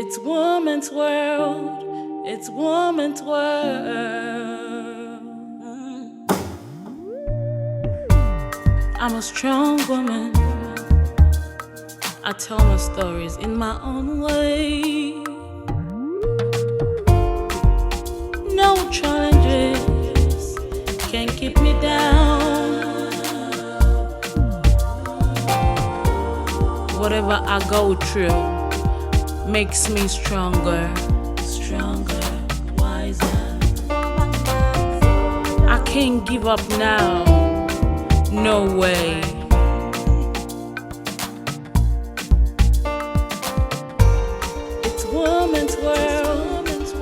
It's woman's world. It's woman's world. I'm a strong woman. I tell my stories in my own way. No challenges can keep me down. Whatever I go through makes me stronger, wiser. I can't give up now, no way. It's woman's world, it's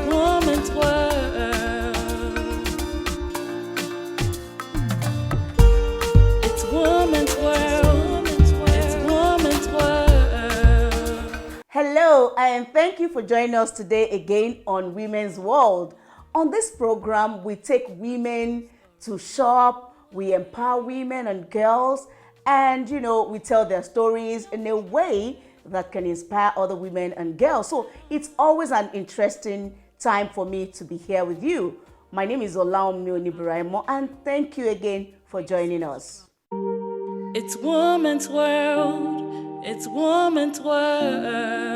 woman's world. It's woman's world, it's woman's world. Hello, and thank you for joining us today again on Women's World. On this program, we take women to shop, we empower women and girls, and we tell their stories in a way that can inspire other women and girls. So it's always an interesting time for me to be here with you. My name is Olaomi Oniburaimo, and thank you again for joining us. It's woman's world. It's woman's world.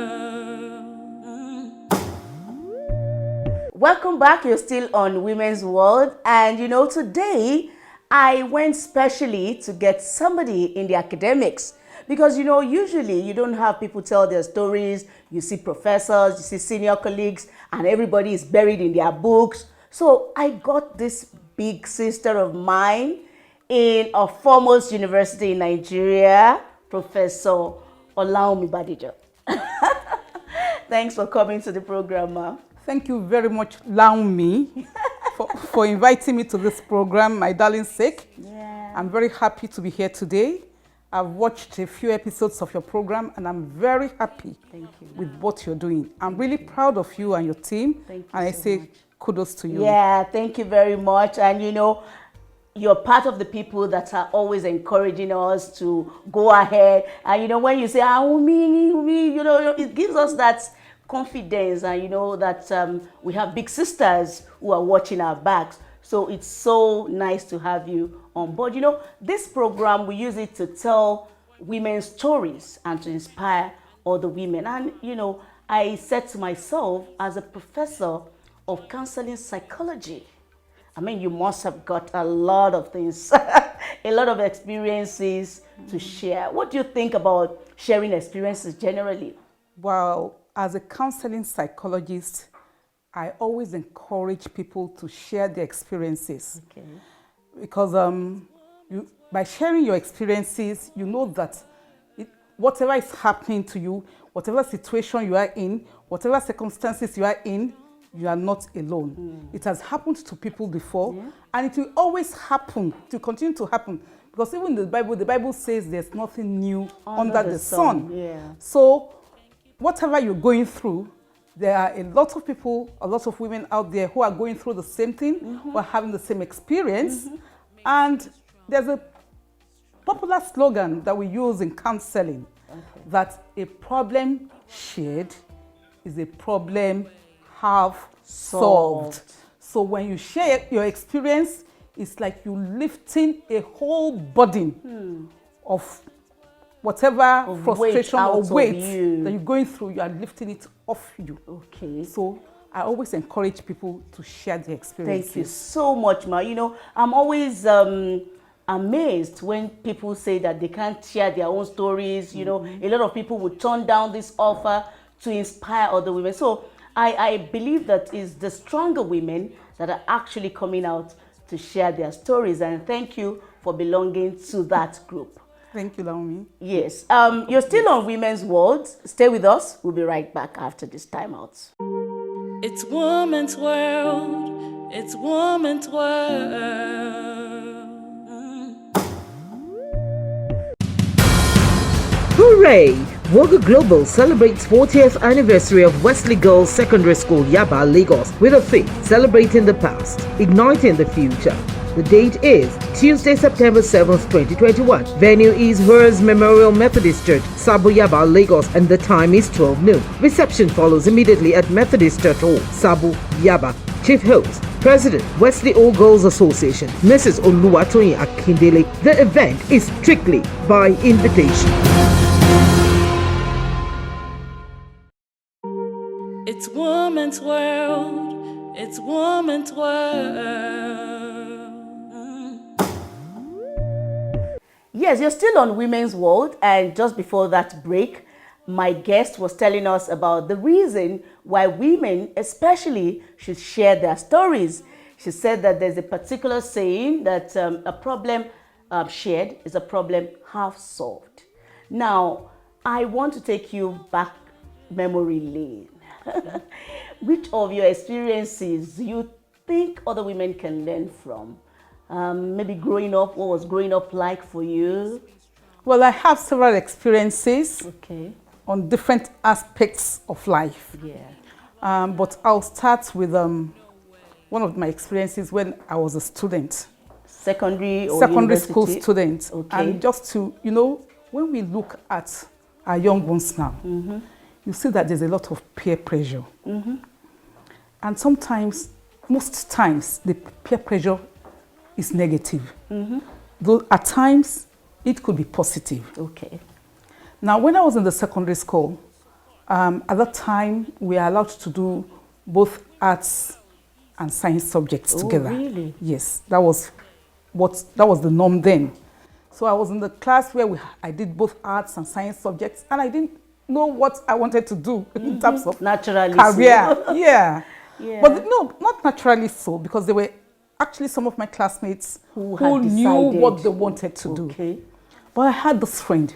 Welcome back. You're still on Women's World, and today I went specially to get somebody in the academics because usually you don't have people tell their stories. You see professors, you see senior colleagues, and everybody is buried in their books. So I got this big sister of mine in a foremost university in Nigeria, Professor Olaomi Badijo. Thanks for coming to the program, ma. Thank you very much, Laomi, for inviting me to this program, my darling sake. Yeah. I'm very happy to be here today. I've watched a few episodes of your program, and I'm very happy with what you're doing. I'm really proud of you and your team, Thank you and I so say much. kudos to you. Yeah, thank you very much. And you're part of the people that are always encouraging us to go ahead. And when you say, me, it gives us that confidence, and that we have big sisters who are watching our backs. So it's so nice to have you on board. This program, we use it to tell women's stories and to inspire other women. And I said to myself, as a professor of counseling psychology, you must have got a lot of things, a lot of experiences to share. What do you think about sharing experiences generally? Well, as a counseling psychologist, I always encourage people to share their experiences. Okay. Because by sharing your experiences, you know that whatever is happening to you, whatever situation you are in, whatever circumstances you are in, you are not alone. It has happened to people before, and it will always happen, to continue to happen. Because even in the Bible says there's nothing new under the sun. Yeah. So whatever you're going through, there are a lot of people, a lot of women out there who are going through the same thing, who are having the same experience. And there's a popular slogan that we use in counseling, that a problem shared is a problem half solved. So when you share your experience, it's like you lifting a whole burden of whatever frustration or weight that you're going through, you are lifting it off you. Okay. So I always encourage people to share their experiences. Thank you so much, ma. I'm always amazed when people say that they can't share their own stories. A lot of people would turn down this offer to inspire other women. So I believe that it's the stronger women that are actually coming out to share their stories. And thank you for belonging to that group. Thank you, Laomi. Yes. You're still on Women's World. Stay with us. We'll be right back after this timeout. It's woman's world. It's woman's world. Hooray! Wogo Global celebrates 40th anniversary of Wesley Girls Secondary School, Yaba, Lagos, with a theme celebrating the past, igniting the future. The date is Tuesday, September 7th, 2021. Venue is Hers Memorial Methodist Church, Sabo Yaba, Lagos, and the time is 12 noon. Reception follows immediately at Methodist Church Hall, Sabo Yaba. Chief Host, President, Wesley All Girls Association, Mrs. Oluwatoyin Akindele. The event is strictly by invitation. It's woman's world. It's woman's world. Yes, you're still on Women's World, and just before that break, my guest was telling us about the reason why women especially should share their stories. She said that there's a particular saying that a problem shared is a problem half solved. Now, I want to take you back memory lane. Which of your experiences do you think other women can learn from? Maybe growing up, what was growing up like for you? Well, I have several experiences Okay. on different aspects of life. Yeah. But I'll start with one of my experiences when I was a student. Secondary or Secondary university? school student. Okay. And just to, when we look at our young ones now, you see that there's a lot of peer pressure. And sometimes, most times, the peer pressure is negative. Though at times, it could be positive. Okay. Now, when I was in the secondary school, at that time, we are allowed to do both arts and science subjects together. Really? Yes, that was the norm then. So I was in the class where I did both arts and science subjects, and I didn't know what I wanted to do in terms of Naturally career. so. Yeah. Yeah. But no, not naturally so, because there were actually some of my classmates Who who had knew decided. what they wanted to do. Okay. But I had this friend,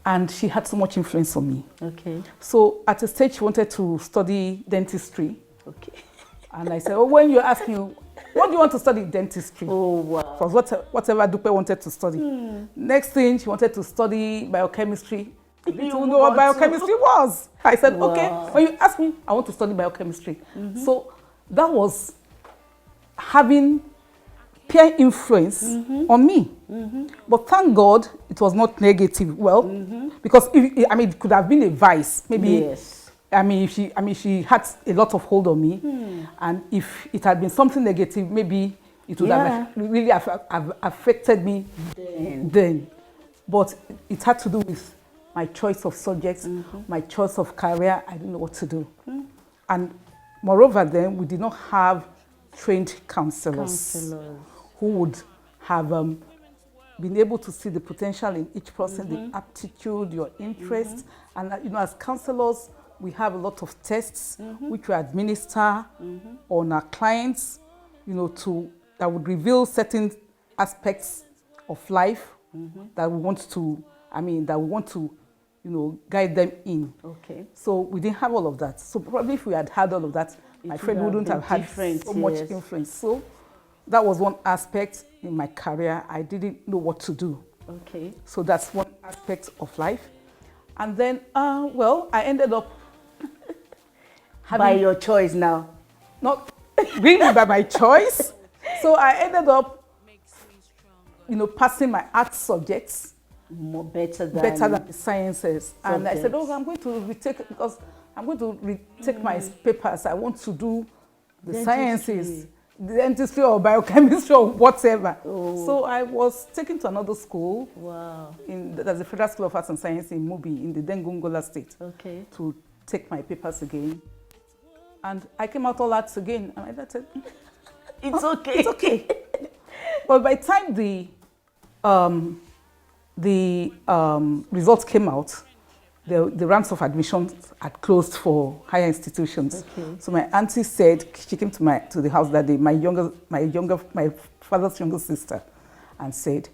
and she had so much influence on me. Okay. So at a stage, she wanted to study dentistry. Okay. And I said, oh, when you ask me, what do you want to study? Dentistry. Oh, wow. Because whatever Dupe wanted to study. Next thing, she wanted to study biochemistry. I didn't You know what want biochemistry was. I said, Wow. okay. When you ask me, I want to study biochemistry. So that was having peer influence on me. But thank God, it was not negative. Well, because it could have been a vice. Maybe Yes. she had a lot of hold on me, and if it had been something negative, maybe it would have really affected me then. But it had to do with my choice of subjects, my choice of career. I didn't know what to do, and moreover, then we did not have trained counselors who would have been able to see the potential in each person, the aptitude, your interests, and as counselors, we have a lot of tests which we administer on our clients, that would reveal certain aspects of life that we want to, guide them in. Okay. So we didn't have all of that. So probably if we had had all of that, my friend would have wouldn't have been had different, so much yes. influence. So that was one aspect in my career. I didn't know what to do. Okay. So that's one aspect of life. And then, I ended up By your choice now. not really by my choice. So I ended up, passing my art subjects More better than the sciences. And I said, subjects. I'm going to retake my papers. I want to do the Dentistry. sciences, dentistry or biochemistry or whatever. So I was taken to another school. Wow. There's a Federal School of Arts and Science in Mubi in the Dengungola state. Okay. To take my papers again. And I came out all arts again. And I said, It's okay. it's okay. But by the time the results came out, the ranks of admissions had closed for higher institutions. Okay. So my auntie said, she came to the house that day, my father's younger sister, and said,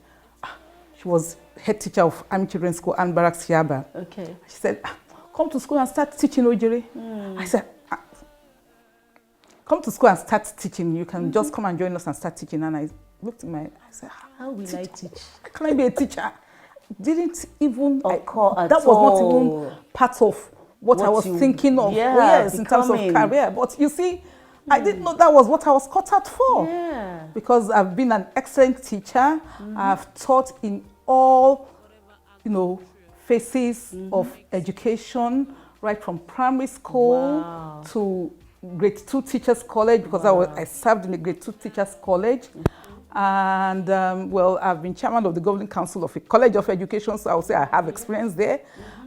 she was head teacher of Army Children's School, Ann Barracks, Yaba. Okay. She said, come to school and start teaching Ojiri. I said, come to school and start teaching. You can just come and join us and start teaching. And I looked in I said, How will I teach? can I be a teacher? Didn't even Occur at that was not even part of what I was thinking of. yeah, In terms of becoming. career. But you see, I didn't know that was what I was cut out for. Yeah. because I've been an excellent teacher. I've taught in all, phases of education, right from primary school to grade 2 teachers college, because I served in the grade 2 teachers college. And I've been chairman of the governing council of a college of education, so I would say I have experience there.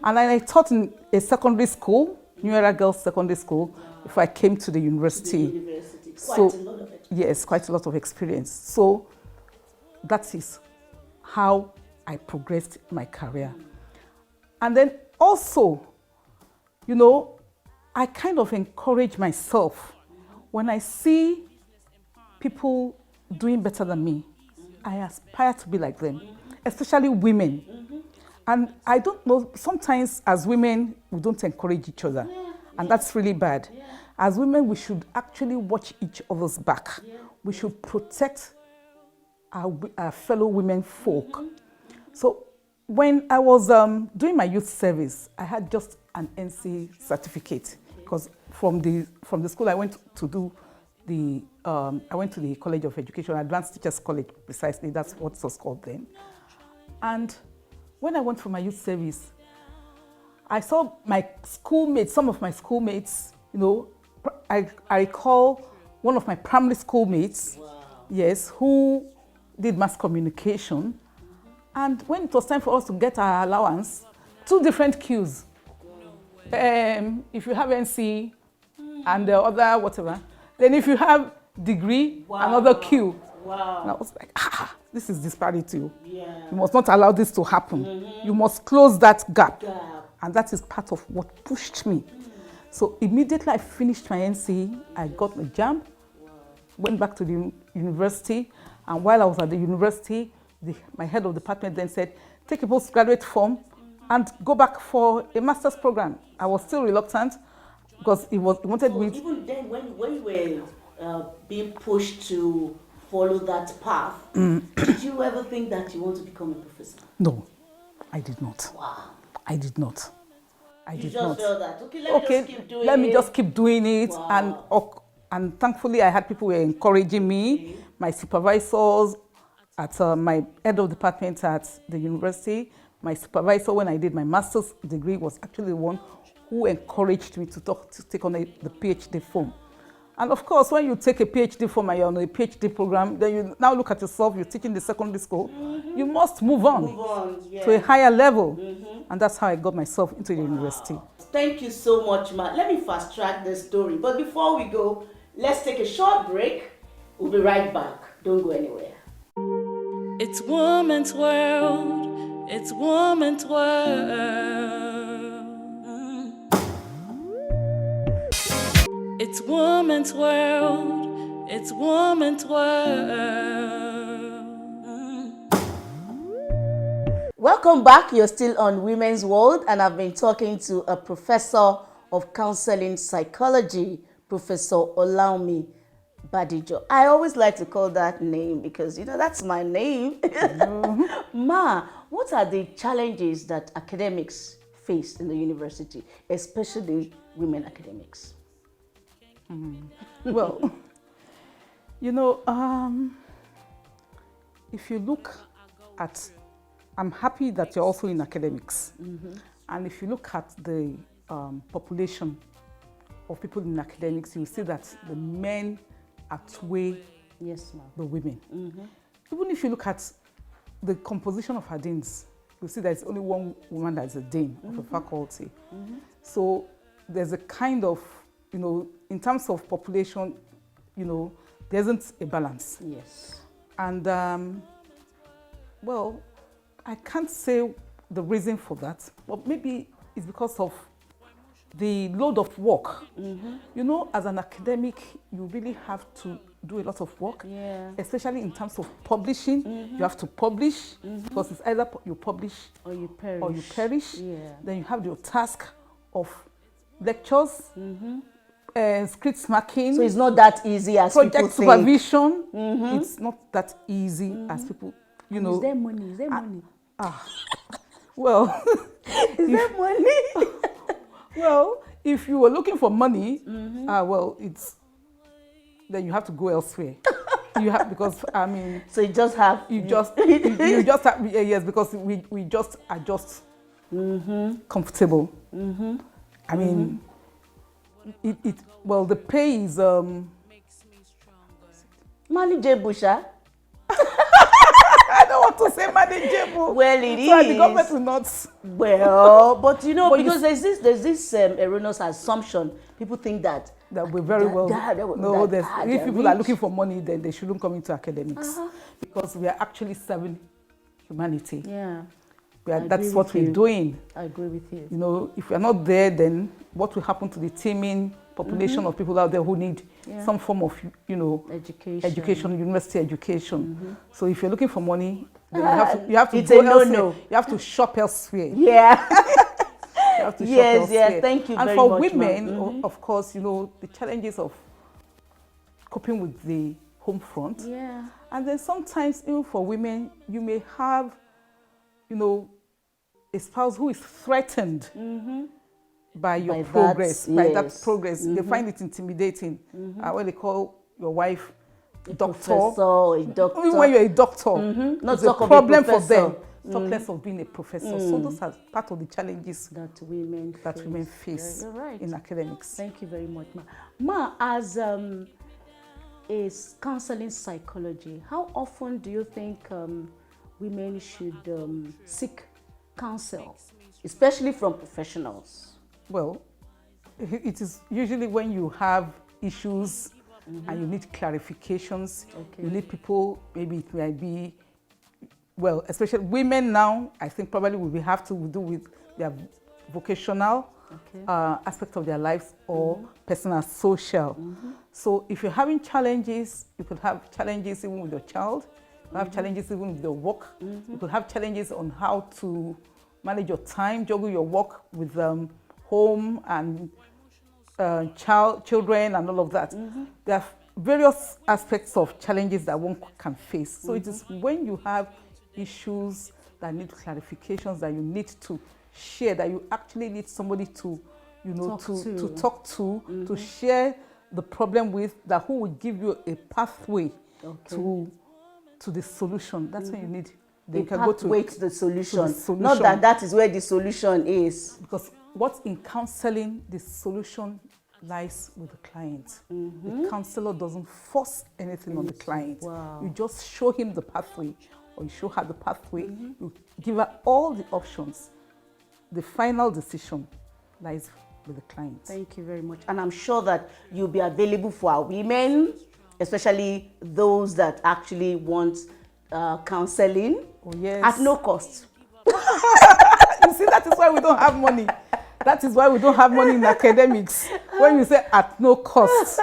And I taught in a secondary school, New Era Girls Secondary School, before I came to the university. Quite a lot of experience. Yes, quite a lot of experience. So that is how I progressed my career. And then also, I kind of encourage myself when I see people doing better than me. I aspire to be like them, especially women. And I don't know, sometimes as women, we don't encourage each other. And that's really bad. As women, we should actually watch each other's back. We should protect our fellow women folk. So when I was doing my youth service, I had just an NC certificate, because from the school I went to do I went to the College of Education, Advanced Teachers College, precisely, that's what it was called then. And when I went for my youth service, I saw my schoolmates, some of my schoolmates, I recall one of my primary schoolmates, yes, who did mass communication. And when it was time for us to get our allowance, 2 different queues. If you have NC and the other whatever, then if you have degree, another queue. Wow. And I was like, this is disparity. Yeah. You must not allow this to happen. You must close that gap. And that is part of what pushed me. So immediately I finished my NC, I got my JAMB, went back to the university. And while I was at the university, my head of department then said, take a postgraduate form and go back for a master's program. I was still reluctant because he wanted me to... Even then, when you were being pushed to follow that path, did you ever think that you want to become a professor? No, I did not. Wow. I did not. You just felt that, let me just keep doing it. Wow. And thankfully I had people who were encouraging me, my supervisors at my head of department at the university. My supervisor when I did my master's degree was actually the one who encouraged me to take on the PhD form. And of course, when you take a PhD form and you're on a PhD program, then you now look at yourself, you're teaching the secondary school, you must move on to a higher level. And that's how I got myself into the university. Thank you so much, Ma. Let me fast track the story. But before we go, let's take a short break. We'll be right back. Don't go anywhere. It's woman's world. It's woman's world. It's woman's world. It's woman's world. Welcome back. You're still on Women's World, and I've been talking to a professor of counseling psychology, Professor Olaomi Badijo. I always like to call that name because, that's my name. Ma, what are the challenges that academics face in the university, especially women academics? Well, if you look at, I'm happy that you're also in academics. And if you look at the population of people in academics, you will see that the men outweigh the women. Even if you look at the composition of our deans, you'll see there's only one woman that's a dean of a faculty. So there's a kind of, in terms of population, there isn't a balance. Yes. And, I can't say the reason for that, but maybe it's because of the load of work. As an academic, you really have to do a lot of work, especially in terms of publishing. You have to publish, because it's either you publish or you perish. Then you have your task of lectures, script marking. So it's not that easy as project people think. supervision. It's not that easy as people, Is there money? Is there money? Well, is there money? Well, if you were looking for money, then you have to go elsewhere. You have, because I mean, So you just have you just have, yes, because we just are just comfortable. I mean, well, the pay is manageable, Sha. I don't want to say manageable. Well, it so is. the government will not. Well, but you know, But because there's this erroneous assumption. People think that We're very well. No, that if they're people are rich. looking for money, then they shouldn't come into academics because we are actually serving humanity. Yeah, That's what we're doing. I agree with you. You know, if we're not there, then what will happen to the teeming population of people out there who need some form of, you know, education, university education. So if you're looking for money, then you have to it's go a no-no. elsewhere. You have to shop elsewhere. Yeah. You have to shop Yes, elsewhere. yes. Thank you and very for much, women, of course, you know, the challenges of coping with the home front. Yeah. And then sometimes, even for women, you may have, you know, a spouse who is threatened by your progress, by that progress. They find it intimidating. When they call your wife doctor, A doctor. even when you're a doctor, Not it's a talk of a problem for professor. them. Talk less of being a professor. So those are part of the challenges that women face You're right. in academics. Thank you very much, Ma. Ma, as a counseling psychology, how often do you think women should seek counsel, especially from professionals? Well, it is usually when you have issues and you need clarifications. You need people, maybe it might be, well, especially women now, I think probably will have to do with their vocational aspect of their lives or personal social. So if you're having challenges, you could have challenges even with your child, you could have challenges even with your work, you could have challenges on how to manage your time, juggle your work with home and children and all of that. There are various aspects of challenges that one can face. So it is when you have issues that need clarifications, that you need to share, that you actually need somebody to, you know, to talk to share the problem with, that who will give you a pathway to the solution. That's when you need the pathway to the solution. Not that is where the solution is. Because what's in counseling, the solution lies with the client. The counselor doesn't force anything on the client. You just show him the pathway, or you show her the pathway. You give her all the options. The final decision lies with the client. Thank you very much. And I'm sure that you'll be available for our women, especially those that actually want counseling at no cost. You see, that is why we don't have money. That is why we don't have money in academics. When you say at no cost.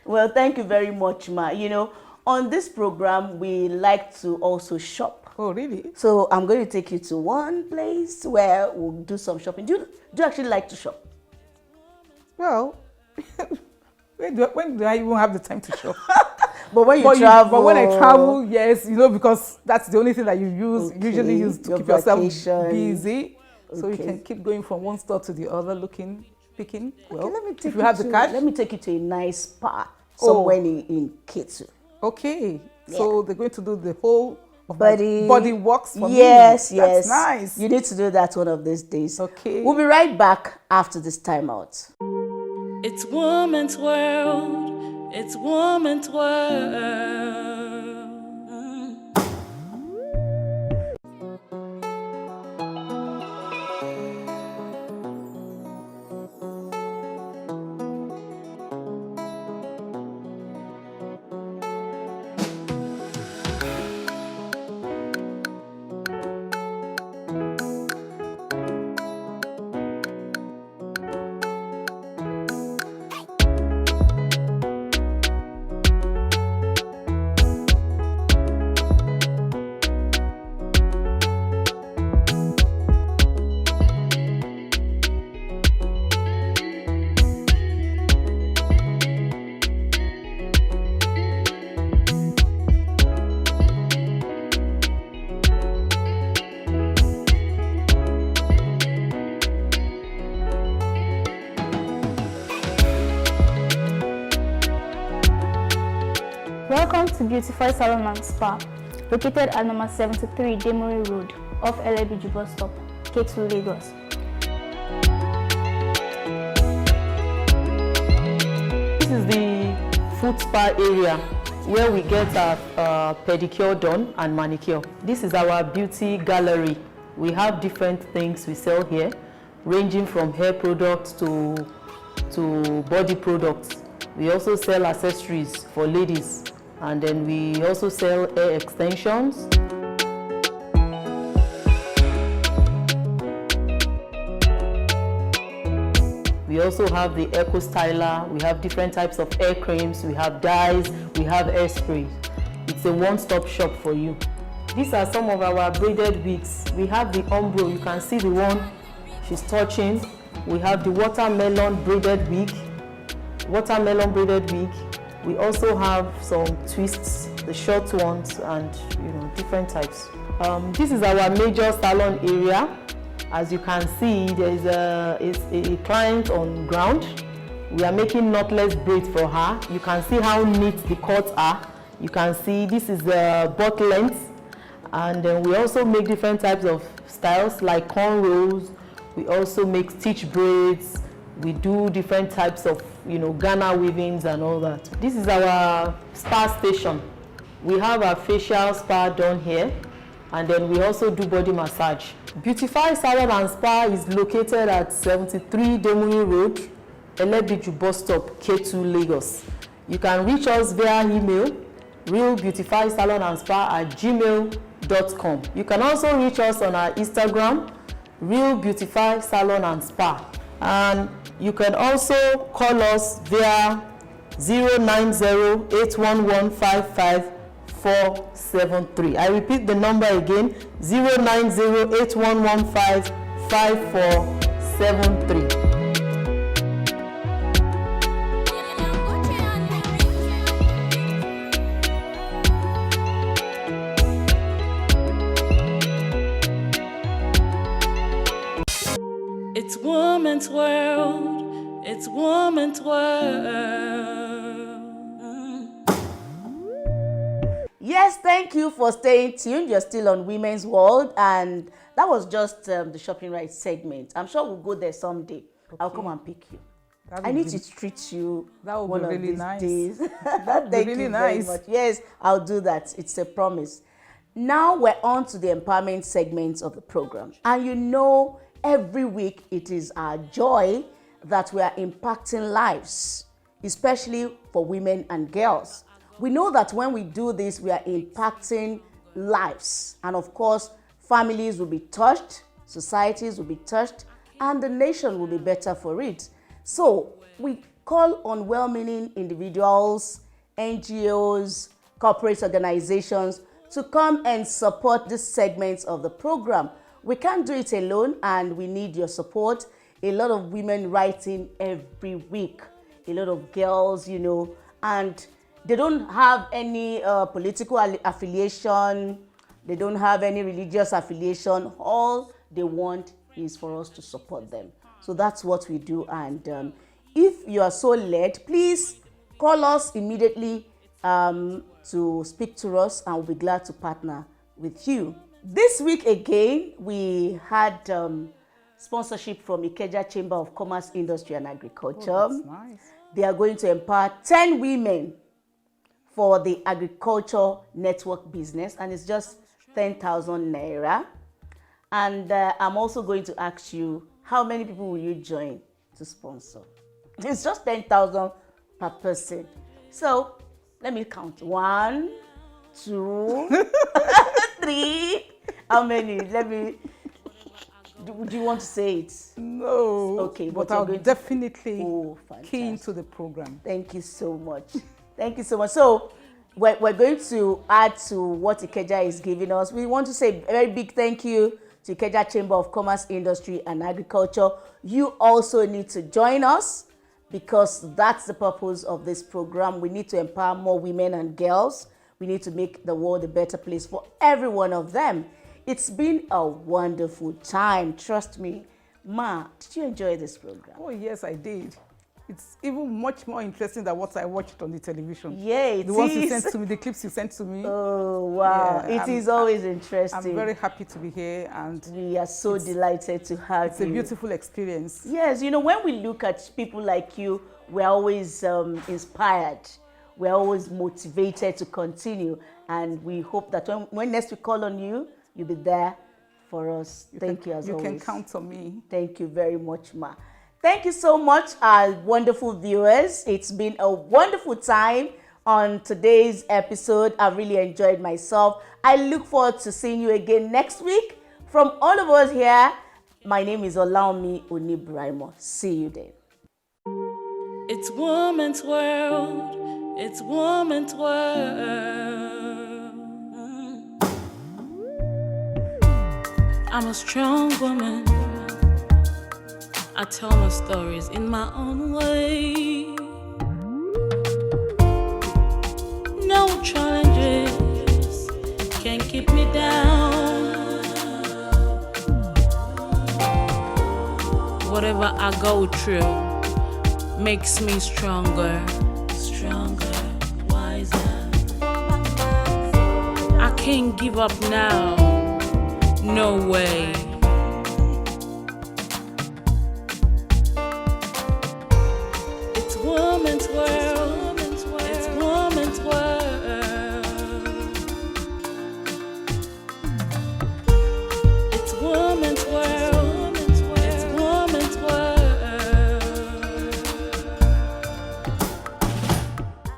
Well, thank you very much, Ma. You know, on this program, we like to also shop. Oh, really? So I'm going to take you to one place where we'll do some shopping. Do you actually like to shop? Well, when do I even have the time to shop? But when you travel... But when I travel, yes, you know, because that's the only thing that you usually use to keep yourself busy. So you can keep going from one store to the other, picking. Well, let me take if you have the cash. Let me take you to a nice spa somewhere in Ketu. Okay. So they're going to do the whole body works for me. Yes. That's nice. You need to do that one of these days. Okay. We'll be right back after this timeout. It's woman's world. It's woman's world. Welcome to Beautify Salon and Spa, located at number 73 Demory Road, off LBG bus stop, K2 Lagos. This is the foot spa area where we get our pedicure done and manicure. This is our beauty gallery. We have different things we sell here, ranging from hair products to body products. We also sell accessories for ladies, and then we also sell hair extensions. We also have the Eco Styler. We have different types of hair creams. We have dyes. We have hair sprays. It's a one-stop shop for you. These are some of our braided wigs. We have the Umbro. You can see the one she's touching. We have the watermelon braided wig. We also have some twists, the short ones, and different types. This is our major salon area. As you can see, there is a client on ground. We are making knotless braids for her. You can see how neat the cuts are. You can see this is the butt length. And then we also make different types of styles like cornrows. We also make stitch braids. We do different types of Ghana weavings and all that. This is our spa station. We have our facial spa done here, and then we also do body massage. Beautify Salon and Spa is located at 73 Demory Road, Elebiju bus stop, K2 Lagos. You can reach us via email, realbeautifysalonandspa@gmail.com. You can also reach us on our Instagram, Real Beautify Salon and Spa. And you can also call us via 090-811-55473. I repeat the number again, 090-811-55473. It's woman's world. It's woman's world. Yes, thank you for staying tuned. You're still on Women's World, and that was just the shopping right segment. I'm sure we'll go there someday. Okay. I'll come and pick you. I need to treat you one of these days. That would be really nice. Very much. Yes, I'll do that. It's a promise. Now we're on to the empowerment segments of the program. And every week it is our joy that we are impacting lives, especially for women and girls. We know that when we do this, we are impacting lives. And of course, families will be touched, societies will be touched, and the nation will be better for it. So we call on well-meaning individuals, NGOs, corporate organizations to come and support these segments of the program. We can't do it alone, and we need your support. A lot of women writing every week, a lot of girls, and they don't have any political affiliation. They don't have any religious affiliation. All they want is for us to support them. So that's what we do. And if you are so led, please call us immediately to speak to us, and we'll be glad to partner with you. This week again, we had sponsorship from Ikeja Chamber of Commerce, Industry and Agriculture. Oh, that's nice. They are going to empower 10 women for the agriculture network business, and it's just 10,000 naira. And I'm also going to ask you, how many people will you join to sponsor? It's just 10,000 per person. So let me count. 1, 2, 3. How many? Do you want to say it? No. Okay, but I'll definitely key into the program. Thank you so much. Thank you so much. So we're going to add to what Ikeja is giving us. We want to say a very big thank you to Ikeja Chamber of Commerce, Industry and Agriculture. You also need to join us, because that's the purpose of this program. We need to empower more women and girls. We need to make the world a better place for every one of them. It's been a wonderful time, trust me. Ma, did you enjoy this program? Oh, yes, I did. it's even much more interesting than what I watched on the television. Yeah, it the ones you is. sent to me, the clips you sent to me. Oh, wow. Yeah, It is always I'm interesting. very happy to be here, and We are so delighted to have it's you. a beautiful experience. Yes, you know, when we look at people like you, we're always inspired. We're always motivated to continue. And we hope that when next we call on you, you'll be there for us. Thank you as always. You can count on me. Thank you very much, Ma. Thank you so much, our wonderful viewers. It's been a wonderful time on today's episode. I really enjoyed myself. I look forward to seeing you again next week. From all of us here, my name is Olaomi Onibraimo. See you then. It's woman's world. It's woman's world. I'm a strong woman. I tell my stories in my own way. No challenges can keep me down. Whatever I go through makes me stronger, wiser. I can't give up now. No way.